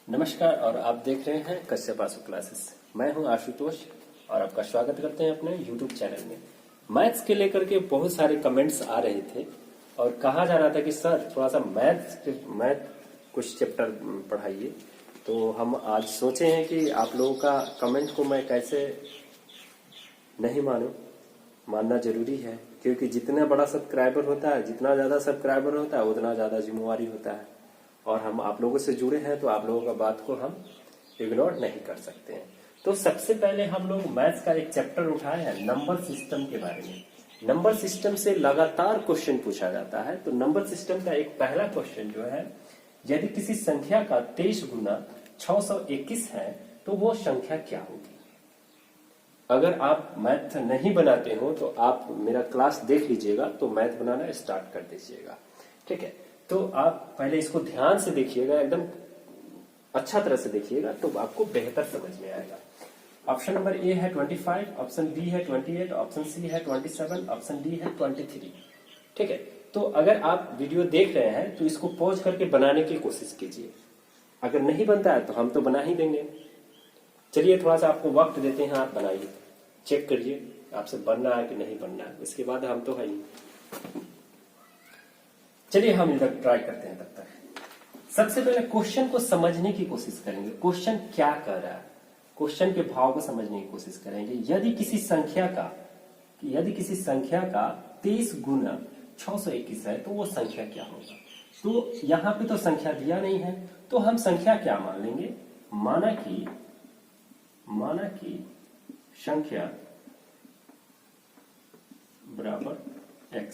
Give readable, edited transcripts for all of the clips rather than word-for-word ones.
नमस्कार और आप देख रहे हैं कश्यप आसु क्लासेस। मैं हूं आशुतोष और आपका स्वागत करते हैं अपने YouTube चैनल में। मैथ्स के लेकर के बहुत सारे कमेंट्स आ रहे थे और कहा जा रहा था कि सर थोड़ा सा मैथ कुछ चैप्टर पढ़ाइए। तो हम आज सोचे हैं कि आप लोगों का कमेंट को मैं कैसे नहीं मानना जरूरी है, क्योंकि जितना बड़ा सब्सक्राइबर होता है, जितना ज़्यादा सब्सक्राइबर होता है उतना ज़्यादा जिम्मेवारी होता है और हम आप लोगों से जुड़े हैं तो आप लोगों का बात को हम इग्नोर नहीं कर सकते हैं। तो सबसे पहले हम लोग मैथ्स का एक चैप्टर उठाए हैं नंबर सिस्टम के बारे में। नंबर सिस्टम से लगातार क्वेश्चन पूछा जाता है। तो नंबर सिस्टम का एक पहला क्वेश्चन जो है, यदि किसी संख्या का 23 गुना 621 है तो वो संख्या क्या होगी। अगर आप मैथ नहीं बनाते हो तो आप मेरा क्लास देख लीजिएगा, तो मैथ बनाना स्टार्ट कर दीजिएगा, ठीक है। तो आप पहले इसको ध्यान से देखिएगा, एकदम अच्छा तरह से देखिएगा, तो आपको बेहतर समझ में आएगा। ऑप्शन नंबर ए है 25, ऑप्शन बी है 28, ऑप्शन सी है 27, ऑप्शन डी है 23, ठीक है। तो अगर आप वीडियो देख रहे हैं तो इसको पॉज करके बनाने की कोशिश कीजिए। अगर नहीं बनता है तो हम तो बना ही देंगे। चलिए थोड़ा सा आपको वक्त देते हैं, आप बनाइए, चेक करिए आपसे बनना है कि नहीं बनना है, इसके बाद हम तो है ही। चलिए हम इधर ट्राई करते हैं। तब तक सबसे पहले क्वेश्चन को समझने की कोशिश करेंगे। क्वेश्चन क्या कर रहा है, क्वेश्चन के भाव को समझने की कोशिश करेंगे। यदि किसी संख्या का 23 गुना 621 है तो वो संख्या क्या होगा। तो यहां पे तो संख्या दिया नहीं है, तो हम संख्या क्या मान लेंगे, माना कि संख्या बराबर x,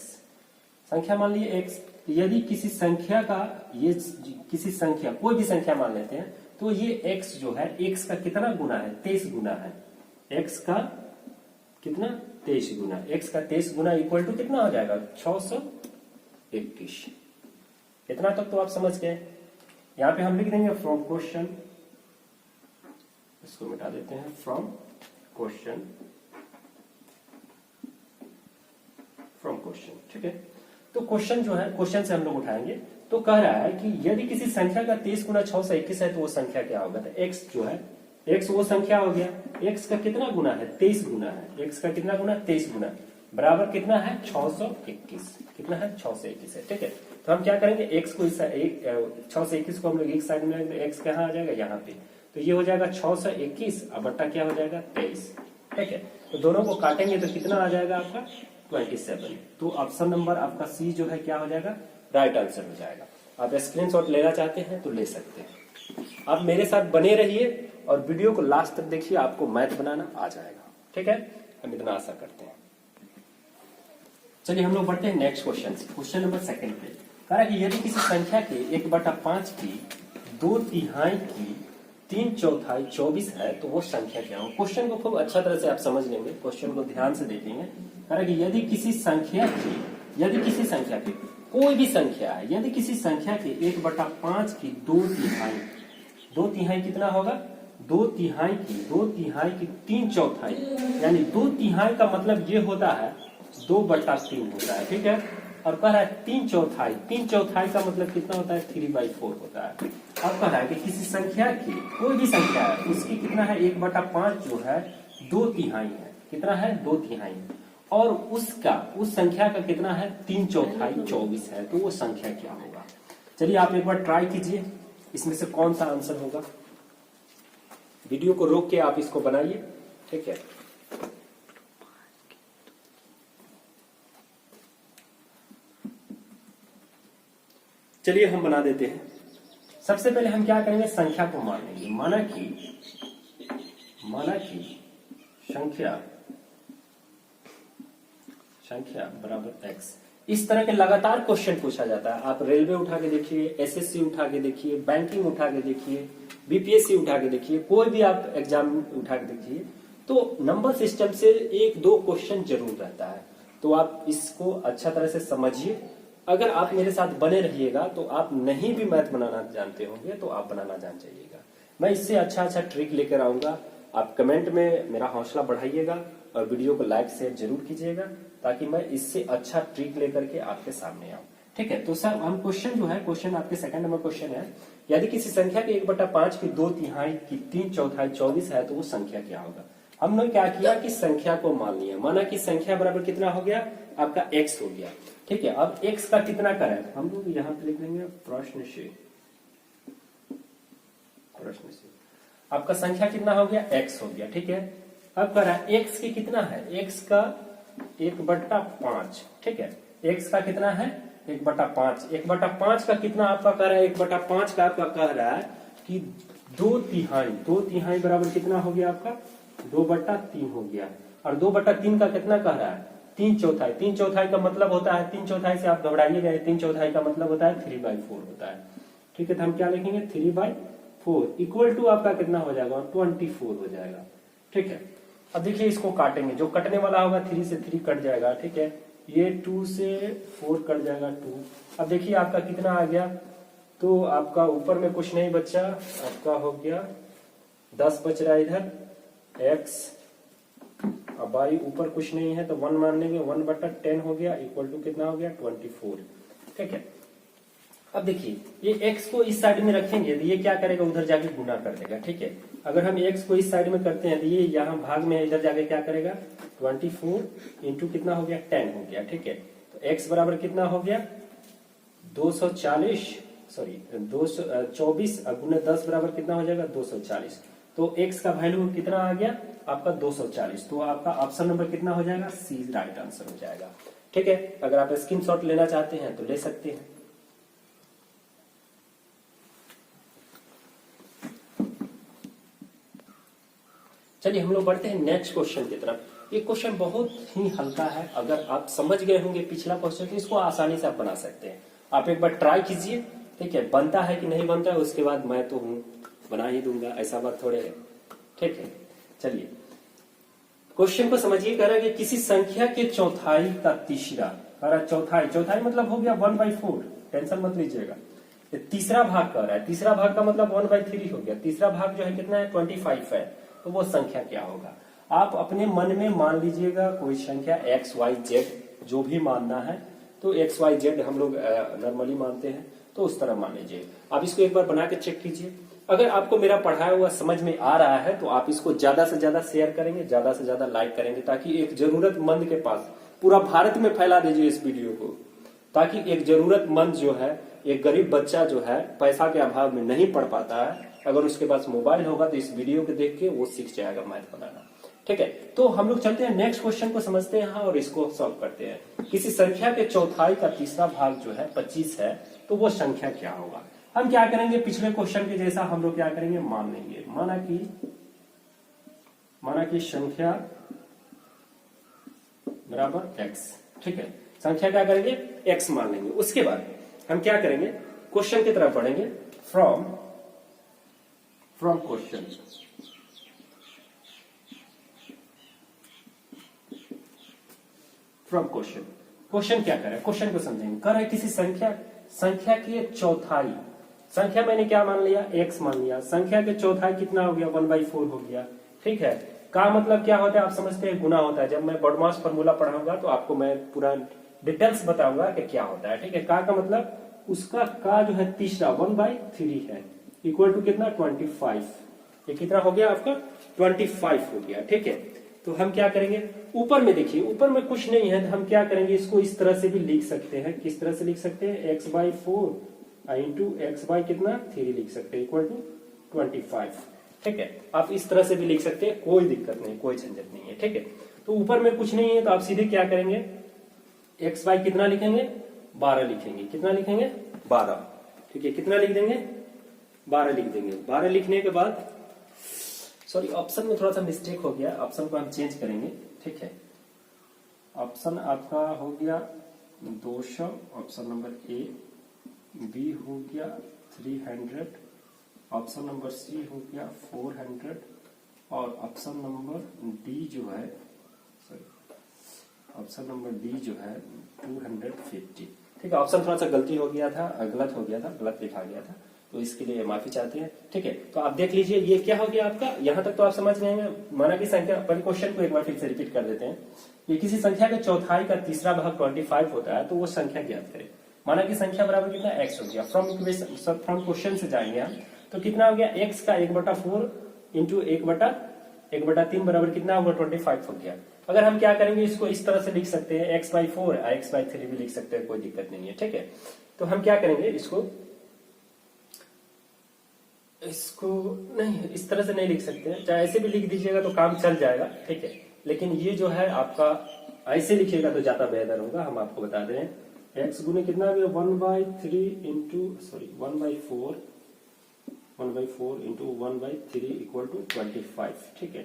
संख्या मान लिए x। यदि किसी संख्या का कोई भी संख्या मान लेते हैं तो ये x जो है, x का कितना गुना है, 23 गुना है। x का कितना, 23 गुना, x का 23 गुना इक्वल टू कितना हो जाएगा, 621। इतना तक तो आप समझ गए। यहां पे हम लिख देंगे फ्रॉम क्वेश्चन, इसको मिटा देते हैं, फ्रॉम क्वेश्चन, ठीक है। तो क्वेश्चन जो है, क्वेश्चन से हम लोग उठाएंगे। तो कह रहा है कि यदि किसी संख्या का 23 गुना 621 है तो वो संख्या क्या होगा। तो x जो है, x वो संख्या हो गया, x का कितना गुना है, 23 गुना है। x का कितना गुना, 23 गुना, बराबर कितना है, 621। कितना है, 621 है, ठीक है। तो हम क्या करेंगे, x को 621 को हम लोग एक साइड में रखेंगे, x कहाँ आ जाएगा, यहाँ पे। तो ये हो जाएगा 621 और बट्टा क्या हो जाएगा, 23, ठीक है। तो दोनों को काटेंगे तो कितना आ जाएगा आपका, 27। तो ऑप्शन नंबर आपका सी जो है क्या हो जाएगा, राइट आंसर हो जाएगा। आप स्क्रीनशॉट लेना चाहते हैं तो ले सकते हैं। आप मेरे साथ बने रहिए और वीडियो को लास्ट तक देखिए, आपको मैथ बनाना आ जाएगा, ठीक है। हम इतना आशा करते हैं। चलिए हम लोग बढ़ते हैं नेक्स्ट क्वेश्चन से। क्वेश्चन नंबर सेकंड पे कह रहा है कि यदि किसी संख्या के 1/5 की 2/3 की 3/4 24 है तो वो संख्या क्या हो। क्वेश्चन को खूब अच्छा तरह से आप समझ लेंगे, क्वेश्चन को ध्यान से देखेंगे। कह रहा है कि यदि किसी संख्या की कोई भी संख्या है, यदि किसी संख्या के 1/5 की 2/3 कितना होगा, 2/3 की 3/4, यानी 2/3 का मतलब ये होता है 2/3 होता है, ठीक है। और कह रहा है 3/4 का मतलब कितना होता है, 3/4 होता है। अब कह रहा है कि किसी संख्या की, कोई भी संख्या है, उसकी कितना है, 1/5 जो है 2/3 है, कितना है, 2/3, और उस संख्या का कितना है, 3/4 24 है, तो वो संख्या क्या होगा। चलिए आप एक बार ट्राई कीजिए, इसमें से कौन सा आंसर होगा। वीडियो को रोक के आप इसको बनाइए, ठीक है। चलिए हम बना देते हैं। सबसे पहले हम क्या करेंगे, संख्या को मान लेंगे। माना कि संख्या बराबर x। इस तरह के लगातार क्वेश्चन पूछा जाता है। आप रेलवे उठा के देखिए, एसएससी उठा के देखिए, बैंकिंग उठा के देखिए, बीपीएससी उठा के देखिए, कोई भी आप एग्जाम उठा के देखिए, तो नंबर सिस्टम से 1-2 क्वेश्चन जरूर रहता है। तो आप इसको अच्छा तरह से समझिए। अगर आप मेरे साथ बने रहिएगा तो आप नहीं भी मैथ बनाना जानते होंगे तो आप बनाना जान जाइएगा। मैं इससे अच्छा ट्रिक लेकर आऊंगा। आप कमेंट में मेरा हौसला बढ़ाइएगा और वीडियो को लाइक शेयर जरूर कीजिएगा, ताकि मैं इससे अच्छा ट्रिक लेकर के आपके सामने आऊं। ठीक है। तो सर हम क्वेश्चन जो है, क्वेश्चन आपके सेकंड नंबर क्वेश्चन है, यदि किसी संख्या के 1/5 की 2/3 की 3/4 24 है तो वो संख्या क्या होगा। हमने क्या किया कि संख्या को मान लिया, माना कि संख्या बराबर कितना हो गया आपका x हो गया। ठीक है, अब x का कितना करें हम लोग यहाँ पे लिख लेंगे प्रश्न से आपका संख्या कितना हो गया x हो गया। ठीक है, अब करा x की कितना है, x का 1/5। ठीक है, x का कितना है 1/5। 1/5 का कितना आपका कह रहा है, 1/5 का आपका कह रहा है कि 2/3 बराबर कितना हो गया आपका 2/3 हो गया। और 2/3 का कितना कह रहा है 3/4। 3/4 का मतलब होता है, 3/4 से आप घबराइए गए, 3/4 का मतलब होता है 3/4 होता है। ठीक है, तो हम क्या लिखेंगे 3/4 इक्वल टू आपका कितना हो जाएगा 24 हो जाएगा। ठीक है, अब देखिए इसको काटेंगे, जो कटने वाला होगा 3 से 3 कट जाएगा। ठीक है, ये 2 से 4 कट जाएगा 2। अब देखिए आपका कितना आ गया, तो आपका ऊपर में कुछ नहीं बचा, आपका हो गया 10 बच रहा है इधर x। अब भाई ऊपर कुछ नहीं है तो 1 मान लेंगे, 1/10 हो गया इक्वल टू कितना हो गया 24। ठीक है, अब देखिए ये x को इस साइड में रखेंगे तो ये क्या करेगा उधर जाके गुना कर देगा। ठीक है, अगर हम x को इस साइड में करते हैं तो ये यहाँ भाग में इधर जाके क्या करेगा 24 इंटू कितना हो गया 10 हो गया। ठीक है, तो x बराबर कितना हो गया 240 सॉरी 224 गुना 10 बराबर कितना हो जाएगा 240। तो x का वैल्यू कितना आ गया आपका 240। तो आपका ऑप्शन नंबर कितना हो जाएगा सी राइट आंसर हो जाएगा। ठीक है, अगर आप स्क्रीनशॉट लेना चाहते हैं तो ले सकते हैं। चलिए हम लोग बढ़ते हैं नेक्स्ट क्वेश्चन की तरफ। ये क्वेश्चन बहुत ही हल्का है, अगर आप समझ गए होंगे पिछला क्वेश्चन तो इसको आसानी से आप बना सकते हैं। आप एक बार ट्राई कीजिए, ठीक है, बनता है कि नहीं बनता है उसके बाद मैं तो हूं बना ही दूंगा, ऐसा बात थोड़े है। ठीक है, चलिए क्वेश्चन को समझिए। कह रहा है कि किसी संख्या के चौथाई का तीसरा, कह रहा है चौथाई मतलब हो गया 1/4, टेंशन मत लीजिएगा। तीसरा भाग कह रहा है, तीसरा भाग का मतलब 1/3 हो गया। तीसरा भाग जो है कितना है 25 है, तो वो संख्या क्या होगा। आप अपने मन में मान लीजिएगा कोई संख्या x y z जो भी मानना है, तो x y z हम लोग नॉर्मली मानते हैं तो उस तरह मान लीजिए। आप इसको एक बार बना के चेक कीजिए। अगर आपको मेरा पढ़ाया हुआ समझ में आ रहा है तो आप इसको ज्यादा से ज्यादा शेयर करेंगे, ज्यादा से ज्यादा लाइक करेंगे, ताकि एक जरूरतमंद के पास पूरा भारत में फैला दीजिए इस वीडियो को, ताकि एक जरूरतमंद जो है, एक गरीब बच्चा जो है पैसा के अभाव में नहीं पढ़ पाता है, अगर उसके पास मोबाइल होगा तो इस वीडियो को देख के वो सीख जाएगा मैथ बनाना। ठीक है, तो हम लोग चलते हैं नेक्स्ट क्वेश्चन को समझते हैं और इसको सॉल्व करते हैं। किसी संख्या के चौथाई का तीसरा भाग जो है 25 है, तो वो संख्या क्या होगा। हम क्या करेंगे पिछले क्वेश्चन के जैसा हम लोग क्या करेंगे मान लेंगे, माना कि संख्या बराबर x। ठीक है, संख्या क्या करेंगे x मान लेंगे। उसके बाद हम क्या करेंगे क्वेश्चन की तरफ बढ़ेंगे, फ्रॉम क्वेश्चन। क्वेश्चन क्या करे, क्वेश्चन को समझेंगे। कह रहे किसी संख्या के चौथाई, संख्या मैंने क्या मान लिया x मान लिया, संख्या के चौथाई कितना हो गया 1/4 हो गया। ठीक है, का मतलब क्या होता है आप समझते हैं, गुना होता है। जब मैं बॉडमास फॉर्मूला पढ़ाऊंगा तो आपको मैं पूरा डिटेल्स बताऊंगा कि क्या होता है। ठीक है, का मतलब उसका का जो है तीसरा 1/3 है इक्वल टू कितना 25। ये कितना हो गया आपका 25 हो गया। ठीक है, तो हम क्या करेंगे ऊपर में देखिए, ऊपर में कुछ नहीं है तो हम क्या करेंगे इसको इस तरह से भी लिख सकते हैं। किस तरह से लिख सकते हैं x/4 इंटू x/ कितना 3 लिख सकते हैं इक्वल टू 25। ठीक है, आप इस तरह से भी लिख सकते हैं, कोई दिक्कत नहीं, कोई झंझट नहीं है। ठीक है, तो ऊपर में कुछ नहीं है तो आप सीधे क्या करेंगे x/y कितना लिखेंगे 12 लिखेंगे। कितना लिखेंगे 12। ठीक है, कितना लिख देंगे 12 लिख देंगे। 12 लिखने के बाद सॉरी ऑप्शन में थोड़ा सा मिस्टेक हो गया, ऑप्शन को हम चेंज करेंगे। ठीक है, ऑप्शन आपका हो गया 200, ऑप्शन नंबर ए। बी हो गया 300, ऑप्शन नंबर सी हो गया 400 और ऑप्शन नंबर डी जो है ऑप्शन नंबर डी जो है 250। ठीक है, ऑप्शन थोड़ा सा गलती हो गया था, गलत हो गया था, गलत लिखा गया था, तो इसके लिए माफी चाहते हैं। ठीक है, तो आप देख लीजिए ये क्या हो गया आपका, यहां तक तो आप समझ गए हैं। माना की संख्या, पहले क्वेश्चन को एक बार फिर से रिपीट कर देते हैं। ये किसी संख्या के चौथाई का तीसरा भाग 25 होता है, तो वो संख्या ज्ञात करें। माना कि संख्या बराबर कितना x हो गया। फ्रॉम क्वेश्चन से जाएंगे हम, तो कितना हो गया x का 1/4 इंटू 1/3 बराबर कितना होगा 25 हो गया। अगर हम क्या करेंगे, इसको इस तरह से लिख सकते हैं x/4 x/3 भी लिख सकते हैं, कोई दिक्कत नहीं है, ठीक है। तो हम क्या करेंगे, इसको नहीं इस तरह से नहीं लिख सकते हैं, चाहे ऐसे भी लिख दीजिएगा तो काम चल जाएगा, ठीक है। लेकिन ये जो है आपका ऐसे लिखिएगा तो ज्यादा बेहतर होगा। हम आपको बता दें x गुने कितना भी 1/3 इंटू 1/4 इंटू 1/3 इक्वल टू 25, ठीक है।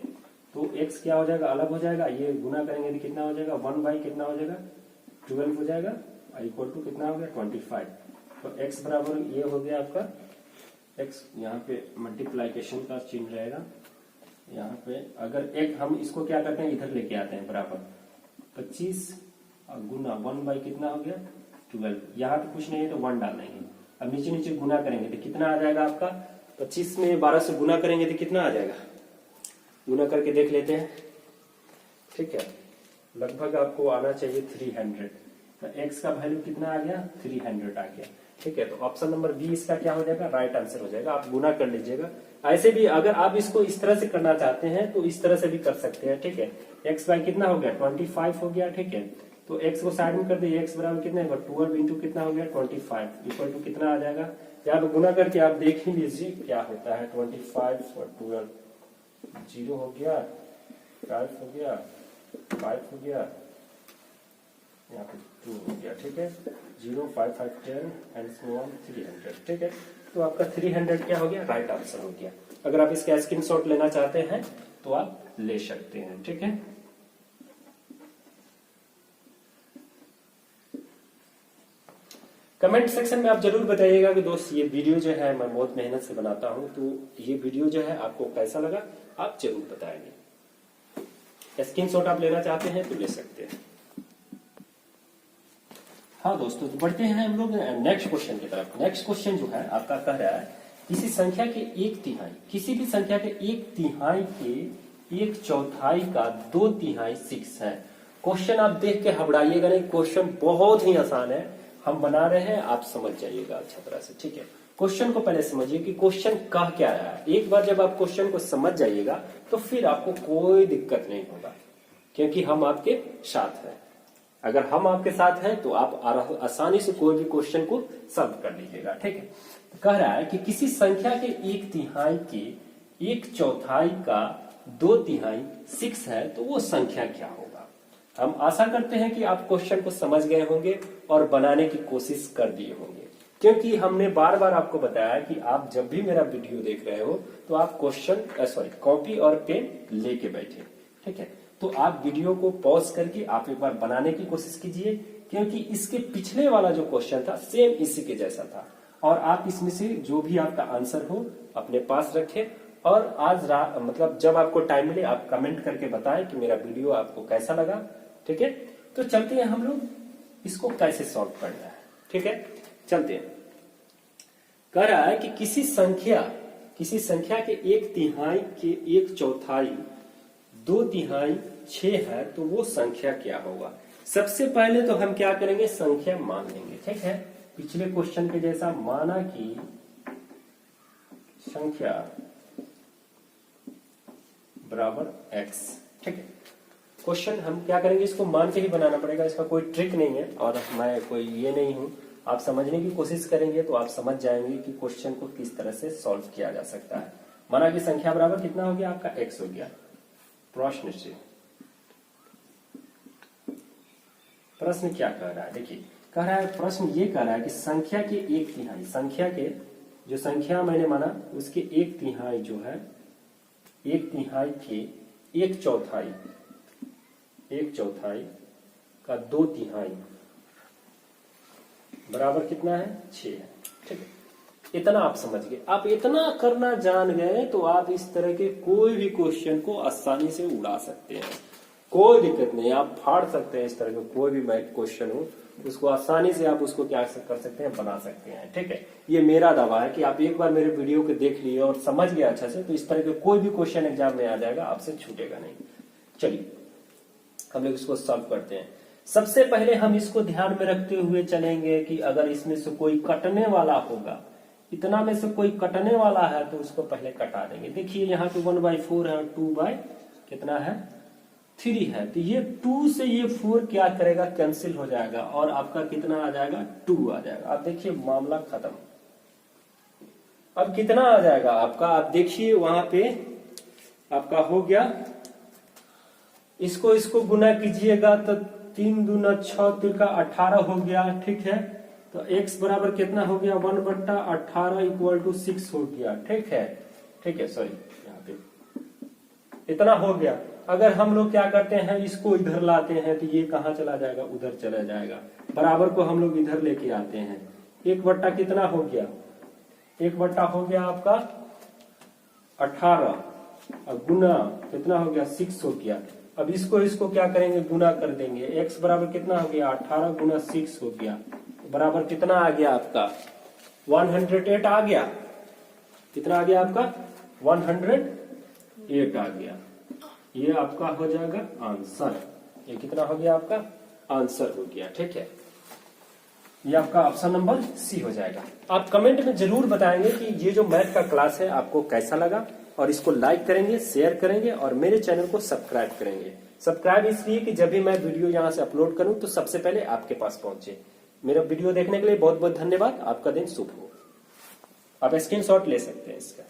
तो x क्या हो जाएगा, अलग हो जाएगा, ये गुना करेंगे तो कितना हो जाएगा 1 कितना हो जाएगा 12 हो जाएगा, इक्वल टू कितना हो गया 25। तो x बराबर ये हो गया आपका x, यहाँ पे मल्टीप्लाइकेशन का चिन्ह रहेगा यहाँ पे। अगर एक हम इसको क्या करते हैं, इधर लेके आते हैं बराबर 25 गुना 1 कितना हो गया 12। यहाँ पे कुछ नहीं है तो 1 डालेंगे। अब नीचे नीचे गुना करेंगे तो कितना आ जाएगा आपका 25 में 12 से गुना करेंगे तो कितना आ जाएगा, गुना करके देख लेते हैं, ठीक है। लगभग आपको आना चाहिए 300। तो x का वैल्यू कितना आ गया 300 आ गया, ठीक है। तो ऑप्शन नंबर बी इसका क्या हो जाएगा, राइट आंसर हो जाएगा। आप गुना कर लीजिएगा। ऐसे भी अगर आप इसको इस तरह से करना चाहते हैं तो इस तरह से भी कर सकते हैं, ठीक है। x बाई कितना हो गया 25 हो गया, ठीक है। तो x को साइड में कर दिए, x बराबर कितना है 12 इंटू कितना हो गया 25 इक्वल टू कितना आ जाएगा, यहाँ पे गुना करके आप देख ही लीजिए क्या होता है। 25 और 12 0 हो गया, 5 हो गया, 5 हो गया, यहाँ पे 2 हो गया, ठीक है। 0 5 5 10 एंड 300, ठीक है। तो आपका 300 क्या हो गया, राइट आंसर हो गया। अगर आप इसका स्क्रीनशॉट लेना चाहते हैं तो आप ले सकते हैं, ठीक है। कमेंट सेक्शन में आप जरूर बताइएगा कि दोस्त ये वीडियो जो है मैं बहुत मेहनत से बनाता हूं, तो ये वीडियो जो है आपको कैसा लगा आप जरूर बताएंगे। स्क्रीनशॉट आप लेना चाहते हैं तो ले सकते हैं। हाँ दोस्तों, तो बढ़ते हैं हम लोग नेक्स्ट क्वेश्चन की तरफ। नेक्स्ट क्वेश्चन जो है आपका कह रहा है किसी संख्या के 1/3, किसी भी संख्या के 1/3 के 1/4 का 2/3 6 है। क्वेश्चन आप देख के घबराइएगा नहीं, क्वेश्चन बहुत ही आसान है, हम बना रहे हैं, आप समझ जाइएगा अच्छा तरह से, ठीक है। क्वेश्चन को पहले समझिए कि क्वेश्चन कह क्या रहा है। एक बार जब आप क्वेश्चन को समझ जाइएगा तो फिर आपको कोई दिक्कत नहीं होगा, क्योंकि हम आपके साथ हैं। अगर हम आपके साथ हैं तो आप आसानी से कोई भी क्वेश्चन को सॉल्व कर लीजिएगा, ठीक है। कह रहा है कि किसी संख्या के 1/3 के 1/4 का 2/3 6 है, तो वो संख्या क्या होगा। हम आशा करते हैं कि आप क्वेश्चन को समझ गए होंगे और बनाने की कोशिश कर दिए होंगे, क्योंकि हमने बार बार आपको बताया कि आप जब भी मेरा वीडियो देख रहे हो तो आप कॉपी और पेन लेके बैठे, ठीक है। तो आप वीडियो को पॉज करके आप एक बार बनाने की कोशिश कीजिए, क्योंकि इसके पिछले वाला जो क्वेश्चन था सेम इसी के जैसा था। और आप इसमें से जो भी आपका आंसर हो अपने पास रखें, और आज मतलब जब आपको टाइम मिले आप कमेंट करके बताएं कि मेरा वीडियो आपको कैसा लगा, ठीक है। तो चलते हैं हम लोग इसको कैसे सॉल्व करना है, ठीक है। चलते हैं। कह रहा है कि किसी संख्या के 1/3 के 1/4 2/3 6 है, तो वो संख्या क्या होगा। सबसे पहले तो हम क्या करेंगे, संख्या मान लेंगे, ठीक है। पिछले क्वेश्चन के जैसा माना कि संख्या बराबर x, ठीक है। क्वेश्चन हम क्या करेंगे, इसको मान के ही बनाना पड़ेगा, इसका कोई ट्रिक नहीं है और मैं कोई ये नहीं हूं। आप समझने की कोशिश करेंगे तो आप समझ जाएंगे कि क्वेश्चन को किस तरह से सॉल्व किया जा सकता है। माना कि संख्या बराबर कितना हो गया आपका x हो गया। प्रश्न क्या कह रहा है, देखिए कह रहा है, प्रश्न ये कह रहा है कि संख्या के 1/3, संख्या के जो संख्या मैंने माना उसके 1/3 जो है 1/3 के 1/4 का 2/3 बराबर कितना है 6 है, ठीक है। इतना आप समझ गए। आप इतना करना जान गए तो आप इस तरह के कोई भी क्वेश्चन को आसानी से उड़ा सकते हैं, कोई दिक्कत नहीं। आप फाड़ सकते हैं इस तरह का कोई भी क्वेश्चन हो, उसको आसानी से आप उसको क्या कर सकते हैं, बना सकते हैं, ठीक है। ये मेरा दावा है कि आप एक बार मेरे वीडियो को देख लिए और समझ गए अच्छा से, तो इस तरह के कोई भी क्वेश्चन एग्जाम में आ जाएगा, आपसे छूटेगा नहीं। चलिए हम लोग इसको सॉल्व करते हैं। सबसे पहले हम इसको ध्यान में रखते हुए चलेंगे कि अगर इसमें से कोई कटने वाला होगा, इतना में से कोई कटने वाला है तो उसको पहले कटा देंगे। देखिए यहाँ पे 1/4 है और 2 कितना है 3 है, तो ये 2 से ये 4 क्या करेगा कैंसिल हो जाएगा और आपका कितना आ जाएगा 2 आ जाएगा। आप देखिए मामला खत्म। अब कितना आ जाएगा आपका, आप देखिए वहां पे आपका हो गया, इसको गुना कीजिएगा तो 3 दूना 6 तिरका 18 हो गया, ठीक है। तो x बराबर कितना हो गया 1/18 इक्वल टू 6 हो गया, ठीक है सॉरी यहाँ पे इतना हो गया। अगर हम लोग क्या करते हैं इसको इधर लाते हैं तो ये कहाँ चला जाएगा, उधर चला जाएगा। बराबर को हम लोग इधर लेके आते हैं, 1 बट्टा कितना हो गया, 1 बट्टा हो गया आपका 18 और गुना कितना हो गया 6 हो गया। अब इसको क्या करेंगे गुना कर देंगे, x बराबर कितना हो गया 18 गुना 6 हो गया, बराबर कितना आ गया आपका 108 आ गया। कितना आ गया आपका 108 आ गया। ये आपका हो जाएगा आंसर। ये कितना हो गया आपका आंसर हो गया, ठीक है। ये आपका ऑप्शन नंबर सी हो जाएगा। आप कमेंट में जरूर बताएंगे कि ये जो मैथ का क्लास है आपको कैसा लगा, और इसको लाइक करेंगे, शेयर करेंगे और मेरे चैनल को सब्सक्राइब करेंगे। सब्सक्राइब इसलिए कि जब भी मैं वीडियो यहाँ से अपलोड करूं तो सबसे पहले आपके पास पहुंचे। मेरा वीडियो देखने के लिए बहुत बहुत धन्यवाद। आपका दिन शुभ हो। आप स्क्रीनशॉट ले सकते हैं इसका।